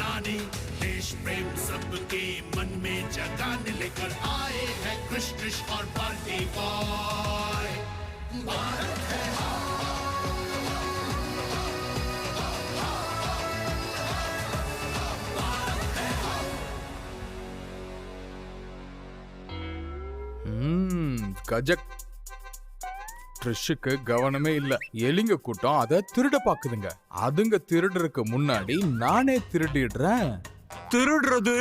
बनाने, देश प्रेम सबके मन में जगाने लेकर आए हैं कृष्ण और बाल्टी बॉय। भारत है கஜக் ட்ரிஷுக்கு கவனமே இல்ல. எலிங்க கூட்டம் அத திருட பாக்குதுங்க. அதுங்க திருடுறதுக்கு முன்னாடி நானே திருடிடுறேன். திருடுறது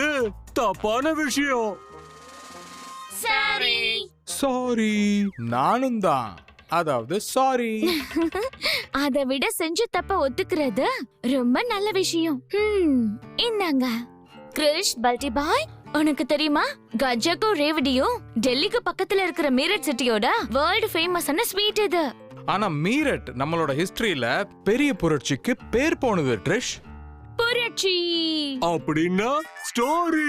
தப்பான விஷயம். சாரி. நானும் தான். அதாவது சாரி. அதை விட செஞ்ச தப்ப ஒத்துக்கிறது ரொம்ப நல்ல விஷயம். இந்தாங்க கிரிஷ், பல்டி பாய். உனக்கு தெரியுமா, கஜக்கும் ரேவடியும் டெல்லிக்கு பக்கத்துல இருக்கிற மீரட் சிட்டியோட வேர்ல்ட் ஃபேமஸான ஸ்வீட் இது. ஆனா மீரட் நம்மளோட ஹிஸ்டரியில பெரிய புரட்சிக்கு பேர் போனது ட்ரிஷ். புரட்சி அப்படின்னா ஸ்டோரி.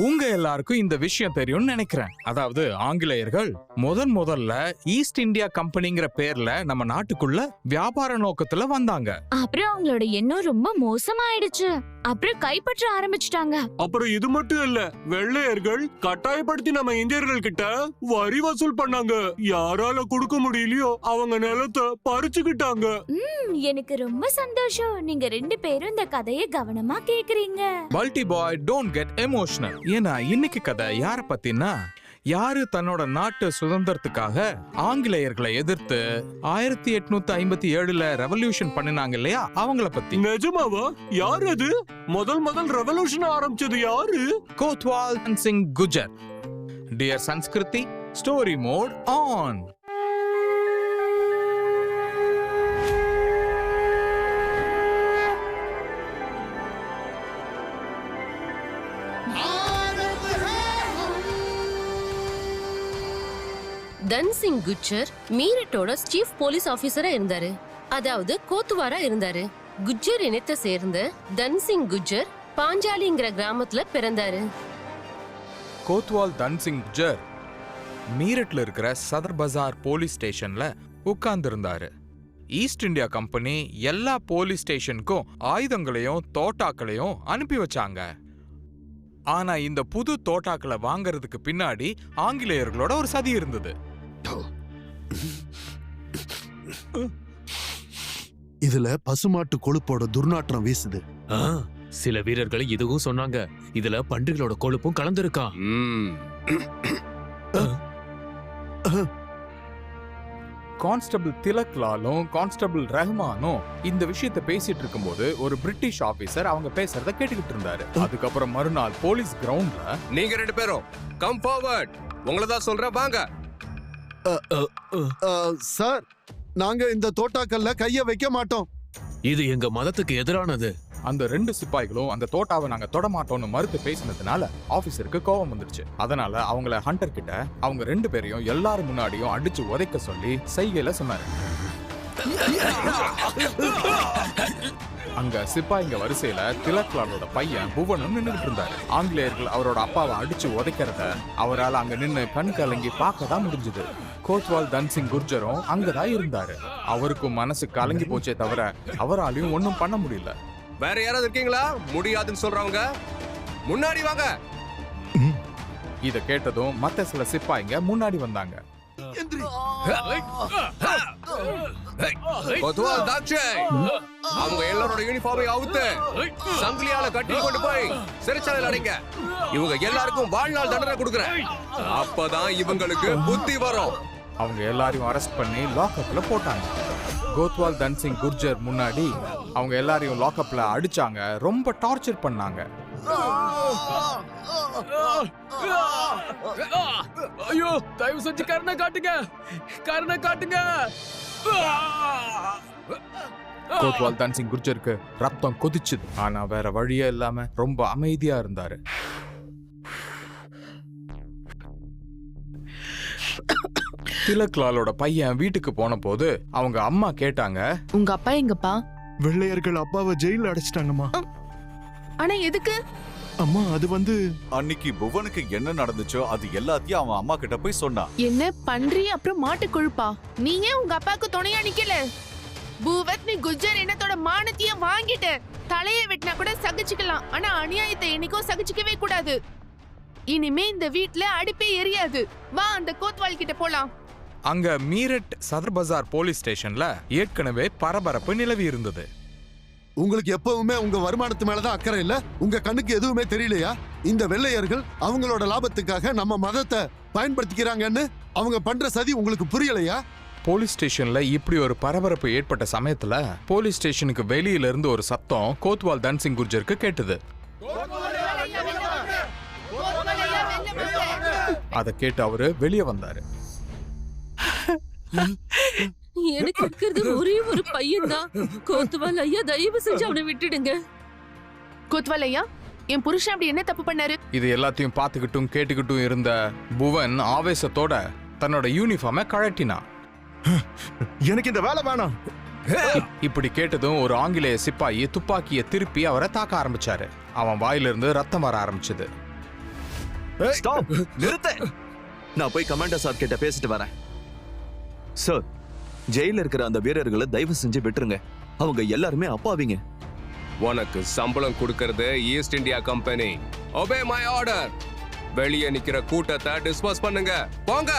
உங்க எல்லாருக்கும் இந்த விஷயம் தெரியும்னு நினைக்கிறேன். அதாவது ஆங்கிலேயர்கள் முதல்ல ஈஸ்ட் இந்தியா கம்பெனிங்கிற பேர்ல நம்ம நாட்டுக்குள்ள வியாபார நோக்கத்துல வந்தாங்க. அப்புறம் அவங்களோட எண்ணம் ரொம்ப மோசமாயிடுச்சு. அப்புறம் கைப்பற்ற ஆரம்பிச்சிட்டாங்க. அப்புறம் இது மட்டும் இல்ல, வெள்ளையர்கள் கட்டாயப்படுத்தி நம்ம இந்தியர்கள் கிட்ட வரி வசூல் பண்ணாங்க. யாரால கொடுக்க முடியலையோ அவங்க நிலத்தை பறிச்சுக்கிட்டாங்க. எனக்கு ரொம்ப சந்தோஷம். நீங்க ரெண்டு பேரும் இந்த கதையை கவனமா கேக்குறீங்க. பல்டி பாய், டோன்ட் கெட் எமோஷனல். ஏன்னா இன்னைக்கு கதை யார பத்தினா, யாரு தன்னோட நாட்டு சுதந்திரத்துக்காக ஆங்கிலேயர்களை எதிர்த்து 1857ல ரெவல்யூஷன் பண்ணினாங்க இல்லையா, அவங்கள பத்தி. நிஜமாவா? யார் அது? முதல் ரெவல்யூஷன் ஆரம்பிச்சது யாரு? Kotwal Singh Gujar. Dear Sanskriti, story mode on. Dhan Singh Gujar மீரட்டோட சீஃப் போலீஸ் ஆபீசரா இருந்தாரு. அதாவது கோத்துவாரா இருந்தாரு. குஜர் இனத்தை சேர்ந்த தன்சிங் குஜர் பாஞ்சாலிங்கிற கிராமத்துல பிறந்தாரு. கோத்வால் தன்சிங் குஜர் மீரட்ல இருக்கிற சதர் பஜார் போலீஸ் ஸ்டேஷன்ல உட்கார்ந்து இருந்தாரு. ஈஸ்ட் இந்தியா கம்பெனி எல்லா போலீஸ் ஸ்டேஷனுக்கும் ஆயுதங்களையும் தோட்டாக்களையும் அனுப்பி வச்சாங்க. ஆனா இந்த புது தோட்டாக்களை வாங்கறதுக்கு பின்னாடி ஆங்கிலேயர்களோட ஒரு சதி இருந்தது. இதுல பசுமாட்டு கொழுப்போட துர்நாற்றம் வீசுது. சில வீரர்கள் இதுவும் சொன்னாங்க, இதுல பன்றிகளோட கொழுப்பும் கலந்துருக்கான். கான்ஸ்டபிள் திலக்லாலும் கான்ஸ்டபிள் ரஹ்மானும் இந்த விஷயத்தை பேசிட்டு இருக்கும்போது ஒரு பிரிட்டிஷ் ஆபீசர் அவங்க பேசுறத கேட்டுக்கிட்டு இருந்தாரு. அதுக்கப்புறம் மறுநாள் போலீஸ் கிரவுண்ட்ல, நீங்க ரெண்டு பேரும் கம் ஃபார்வர்ட், உங்களை தான் சொல்றேன், வாங்க. சார், நாங்க இந்த தோட்டாக்கல்ல கைய வைக்க மாட்டோம். இது எங்க மதத்துக்கு எதிரானது. அந்த ரெண்டு சிப்பாய்களும் அந்த தோட்டாவை நாங்க தொட மாட்டோம்னு மறுத்து பேசினதுனால ஆபீசருக்கு கோபம் வந்துருச்சு. அதனால அவங்கள ஹண்டர் கிட்ட அவங்க ரெண்டு பேரையும் எல்லாரும் முன்னாடியும் அடிச்சு உதைக்க சொல்லி செய்கையில சொன்னாரு. அங்க சிப்பாய்ங்க வரிசையில திலக்லாலோட பையன் புவனும் நின்னுகிட்டு இருந்தாரு. ஆங்கிலேயர்கள் அவரோட அப்பாவை அடிச்சு உதைக்கிறத அவரால் அங்க நின்னு கண் கலங்கி பார்க்க தான் முடிஞ்சது. கோத்வால் தன்சிங் குர்ஜரும் அங்கதான் இருந்தாரு. அவருக்கும் மனசு கலங்கி போச்சே தவிர அவராலையும் ஒன்னும் பண்ண முடியல. வேற யாராவது இருக்கீங்களா? முடியாதுன்னு சொல்றவங்க முன்னாடி வாங்க. இத கேட்டதும் மத்த சில சிப்பாய்ங்க முன்னாடி வந்தாங்க. கோத்வால் தாக்ஷே, அவங்க எல்லாரோட யூனிஃபார்மை அவுத்து சங்கிலியால கட்டி கொண்டு போய் சிறைச்சாலையில் அடைங்க. இவங்க எல்லாருக்கும் வாழ்நாள் தண்டனை கொடுக்குறேன். அப்பதான் இவங்களுக்கு புத்தி வரும். அவங்க எல்லாரையும் அரெஸ்ட் பண்ணி லாக்அப்ல போட்டாங்க. கோத்வால் தன்சிங் குர்ஜர் முன்னாடி அவங்க எல்லாரையும் லாக்அப்ல அடிச்சாங்க, ரொம்ப டார்ச்சர் பண்ணாங்க. ஐயோ, தயவு செஞ்சு கருணை காட்டுங்க, கருணை காட்டுங்க. கோத்வால் தன்சிங் குர்ஜருக்கு ரத்தம் கொதிச்சுது. ஆனா வேற வழியே இல்லாம ரொம்ப அமைதியா இருந்தாரு. திலக்லாலோட பையன் வீட்டுக்கு போன போது அவங்க அம்மா கேட்டாங்க, உங்க அப்பா எங்கப்பா? வெள்ளையர்கள் அப்பாவை ஜெயில அடைச்சிட்டாங்கம்மா. ஆனா எதுக்கு? அம்மா, அது வந்து அன்னைக்கு புவனுக்கு என்ன நடந்துச்சோ அது எல்லாத்தையும் அவன் அம்மா கிட்ட போய் சொன்னான். என்ன பன்றி அப்புறம் மாட்டு கொழுப்பா? நீங்க உங்க அப்பாவுக்கு துணையா நிக்கல? பூவத், நீ குஜர் இனத்தோட மானத்தையும் வாங்கிட்ட. தலையை வெட்டினா கூட சகிச்சுக்கலாம், ஆனா அநியாயத்தை என்னைக்கும் சகிச்சுக்கவே கூடாது. இனிமே இந்த வீட்ல அடுப்பே எரியாது. வா, அந்த கோத்வால் கிட்ட போலாம். அங்க மீரட் சதர் பஜார் போலீஸ் ஸ்டேஷன்ல ஏற்கனவே பரபரப்பு நிலவி இருந்தது. உங்களுக்கு எப்பவுமே உங்க வருமானத்து மேலதான் அக்கறை இல்ல? உங்க கண்ணுக்கு எதுவுமே தெரியலையா? இந்த வெள்ளையர்கள் அவங்களோட லாபத்துக்காக நம்ம மதத்தை பயன்படுத்திக்கிறாங்கன்னு அவங்க பண்ற சதி உங்களுக்கு புரியலையா? போலீஸ் ஸ்டேஷன்ல இப்படி ஒரு பரபரப்பு ஏற்பட்ட சமயத்துல போலீஸ் ஸ்டேஷனுக்கு வெளியில இருந்து ஒரு சத்தம் கோத்வால் தன்சிங் குர்ஜருக்கு கேட்டது. அதை கேட்டு அவரு வெளியே வந்தாரு. எனக்கு இருக்கிறது ஒரே ஒரு பையன்தான். கோத்வால் ஐயா, தயவு செஞ்சு அவனை விட்டுடுங்க. கோத்வால் ஐயா, என் புருஷன் அப்படி என்ன தப்பு பண்ணாரு? இது எல்லாத்தையும் பார்த்துக்கிட்டும் கேட்டுக்கிட்டும் இருந்த புவன் ஆவேசத்தோட தன்னோட யூனிஃபார்மை கழட்டினான். எனக்கு இந்த வேலை வேணாம். இப்படி கேட்டதும் ஒரு ஆங்கிலேய சிப்பாயி துப்பாக்கியை திருப்பி அவரை தாக்க ஆரம்பிச்சாரு. அவன் வாயிலிருந்து ரத்தம் வர ஆரம்பிச்சது. ஸ்டாப், நிறுத்து. நான் போய் கமாண்டர் சார் கிட்ட பேசிட்டு வரேன். சார், ஜெயில இருக்கிற அந்த வீரர்களை தயவு செஞ்சு விட்டுருங்க. அவங்க எல்லாருமே அப்பாவிங்க. உனக்கு சம்பளம் கொடுக்கறது East India company. Obey my order. வெளியே நிக்கிற கூட்டத்தை டிஸ்போஸ் பண்ணுங்க, போங்க.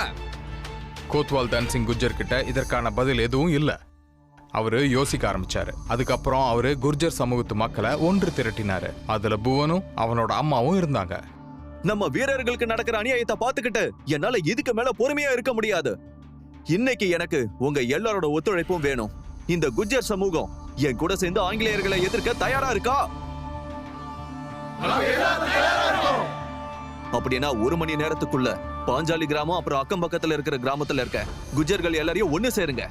கோத்வால் தன்சிங் குர்ஜர் கிட்ட இதற்கான பதில் எதுவும் இல்ல. அவரு யோசிக்க ஆரம்பிச்சாரு. அதுக்கப்புறம் அவரு குர்ஜர் சமூகத்து மக்களை ஒன்று திரட்டினாரு. அதுல புவனும் அவனோட அம்மாவும் இருந்தாங்க. நம்ம வீரர்களுக்கு நடக்கிற அநியாயத்தை பார்த்துக்கிட்டு என்னால இதுக்கு மேல பொறுமையா இருக்க முடியாது. இன்னைக்கு எனக்கு உங்க எல்லாரோட ஒத்துழைப்பும் வேணும். இந்த குஜர் சமூகம் என் கூட சேர்ந்து ஆங்கிலேயர்களை எதிர்க்க தயாரா இருக்கா? அப்படின்னா 1 மணி நேரத்துக்குள்ள பாஞ்சாலி கிராமம் அப்புறம் அக்கம் பக்கத்துல இருக்கிற கிராமத்துல இருக்க குஜர்கள் எல்லாரையும் ஒண்ணு சேருங்க.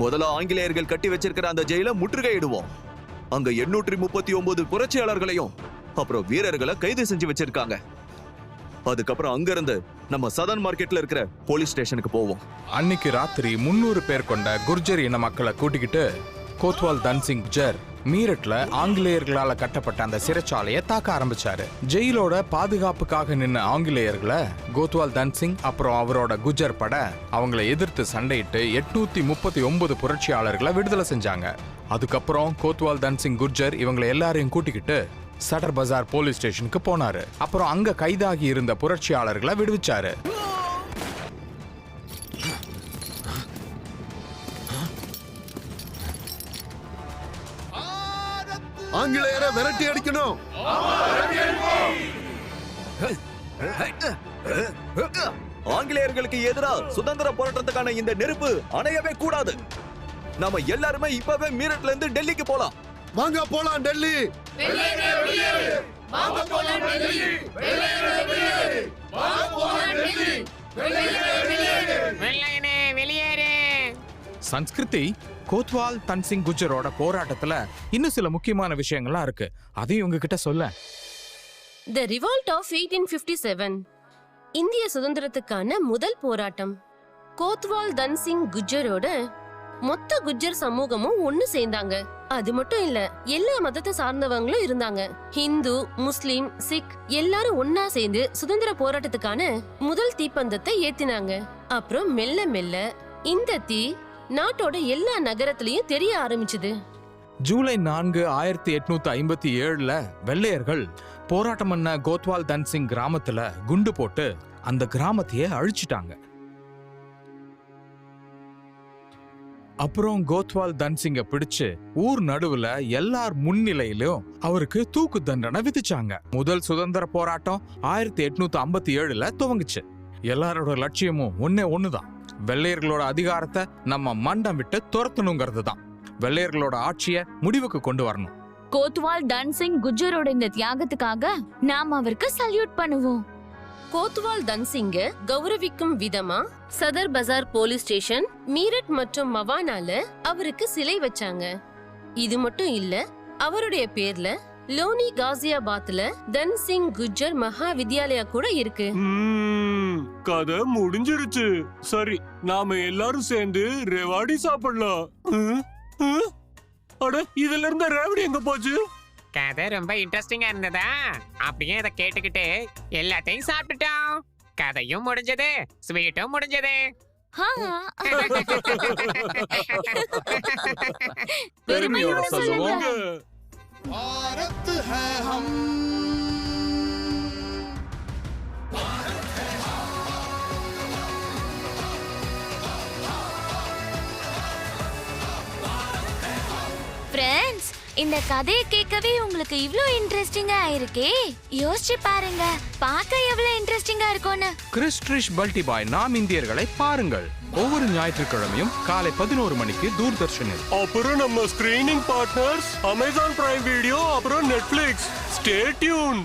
முதல்ல ஆங்கிலேயர்கள் கட்டி வச்சிருக்கிற அந்த ஜெயில முற்றுகையிடுவோம். அங்க 839 புரட்சியாளர்களையும் அப்புறம் வீரர்களை கைது செஞ்சு வச்சிருக்காங்க. அதுக்கப்புறம் அங்கிருந்து நம்ம சதர்ன் மார்க்கெட்ல இருக்கிற போலீஸ் ஸ்டேஷனுக்கு போவோம். அன்னைக்கு ராத்திரி 300 பேர் கொண்ட குர்ஜர் இன மக்களை கூட்டிக்கிட்டு கோத்வால் தன்சிங் குர்ஜர் மீரட்ல ஆங்கிலேயர்களால கட்டப்பட்ட அந்த சிறைச்சாலையை தாக்க ஆரம்பிச்சாரு. ஜெயிலோட பாதுகாப்புக்காக நின்ன ஆங்கிலேயர்களை கோத்வால் தன்சிங் அப்புறம் அவரோட குஜர் பட அவங்களை எதிர்த்து சண்டையிட்டு 839 புரட்சியாளர்களை விடுதலை செஞ்சாங்க. அதுக்கப்புறம் கோத்வால் தன்சிங் குர்ஜர் இவங்களை எல்லாரையும் கூட்டிக்கிட்டு சதர் பஜார் போலீஸ் ஸ்டேஷனுக்கு போனாரு. அப்புறம் அங்க கைதாகி இருந்த புரட்சியாளர்களை விடுவிச்சாரு. ஆங்கிலேயரை விரட்டி அடிக்கணும். ஆங்கிலேயர்களுக்கு எதிராக சுதந்திர போராட்டத்துக்கான இந்த நெருப்பு அணையவே கூடாது. நாம எல்லாருமே இப்பவே மீரட்ல இருந்து டெல்லிக்கு போலாம். வாங்க போலாம் டெல்லி. சன்ஸ்கிருதி கோத்வால் தன்சிங் குர்ஜரோட போராட்டத்துல இன்னும் சில முக்கியமான விஷயங்கள்லாம் இருக்கு. அதையும் உங்ககிட்ட சொல்ல. தி ரிவால்ட் ஆஃப் 1857, இந்திய சுதந்திரத்துக்கான முதல் போராட்டம். கோத்வால் தன்சிங் குர்ஜரோட மொத்த குஜர் சமூகமும் ஒண்ணு சேர்ந்தாங்க. அது மட்டும் இல்ல, எல்லா மதத்தை சார்ந்தவங்களும் இருந்தாங்க. ஹிந்து, முஸ்லிம், சிக் எல்லாரும் ஒன்னா சேர்ந்து சுதந்திர போராட்டத்துக்கான முதல் தீப்பந்தத்தை ஏத்தினாங்க. அப்புறம் மெல்ல மெல்ல இந்த தீ நாட்டோட எல்லா நகரத்திலயும் தெரிய ஆரம்பிச்சது. ஜூலை 4, 1857 வெள்ளையர்கள் போராட்டம் பண்ண கோத்வால் தன்சிங் கிராமத்துல குண்டு போட்டு அந்த கிராமத்தையே அழிச்சிட்டாங்க. அப்புறம் கோத்வால் தன்சிங்க பிடிச்சு ஊர் நடுவுல எல்லார் முன்னிலையிலும் அவருக்கு தூக்கு தண்டனை விதிச்சாங்க. முதல் சுதந்திர போராட்டம் 1857 துவங்குச்சு. எல்லாரோட லட்சியமும் ஒண்ணுதான், வெள்ளையர்களோட அதிகாரத்தை நம்ம மண்டம் விட்டு துரத்தணுங்கிறது தான். வெள்ளையர்களோட ஆட்சியை முடிவுக்கு கொண்டு வரணும். கோத்வால் தன்சிங் குர்ஜரோட இந்த தியாகத்துக்காக நாம் அவருக்கு சல்யூட் பண்ணுவோம். கோத்வால் தன்சிங்க கௌரவிக்கும் விதமா சதர் பஜார் போலீஸ் ஸ்டேஷன், மீரட் மற்றும் மவானால அவருக்கு சிலை வச்சாங்க. இது மட்டும் இல்ல, அவருடைய பேர்ல லோனி காசியாபாத்ல தன்சிங் குர்ஜர் மகா வித்யாலயா கூட இருக்கு. கதை முடிஞ்சிருச்சு. சரி, நாம எல்லாரும் சேர்ந்து ரெவாடி சாப்பிடலாம். அட, இதுல இருந்த ரேவடி எங்க போச்சு? கதை ரொம்ப இன்ட்ரெஸ்டிங்கா இருந்ததா? அப்படியே அதை கேட்டுக்கிட்டு எல்லாத்தையும் சாப்பிட்டுட்டோம். கதையும் முடிஞ்சது, ஸ்வீட்டும் முடிஞ்சது. பெருமையோட சொல்லுங்க. भारत है हम ஃப்ரெண்ட்ஸ், இந்த கதையை கேட்கவே உங்களுக்கு இவ்ளோ இன்ட்ரெஸ்டிங்கா இருக்கே. யோசிச்சு பாருங்க, பார்க்க எவ்வளவு இன்ட்ரெஸ்டிங்கா இருக்கும்னு. கிறிஸ் ட்ரிஷ் பல்டி பாய் நாம் இந்தியர்களை பாருங்கள். ஒவ்வொரு ஞாயிற்றுக்கிழமையும் காலை 11 மணிக்கு தூர்தர்ஷனில். அப்புறம் நம்ம screening partners Amazon prime video, அப்புறம் நெட்ஃபிளிக்ஸ். Stay tune.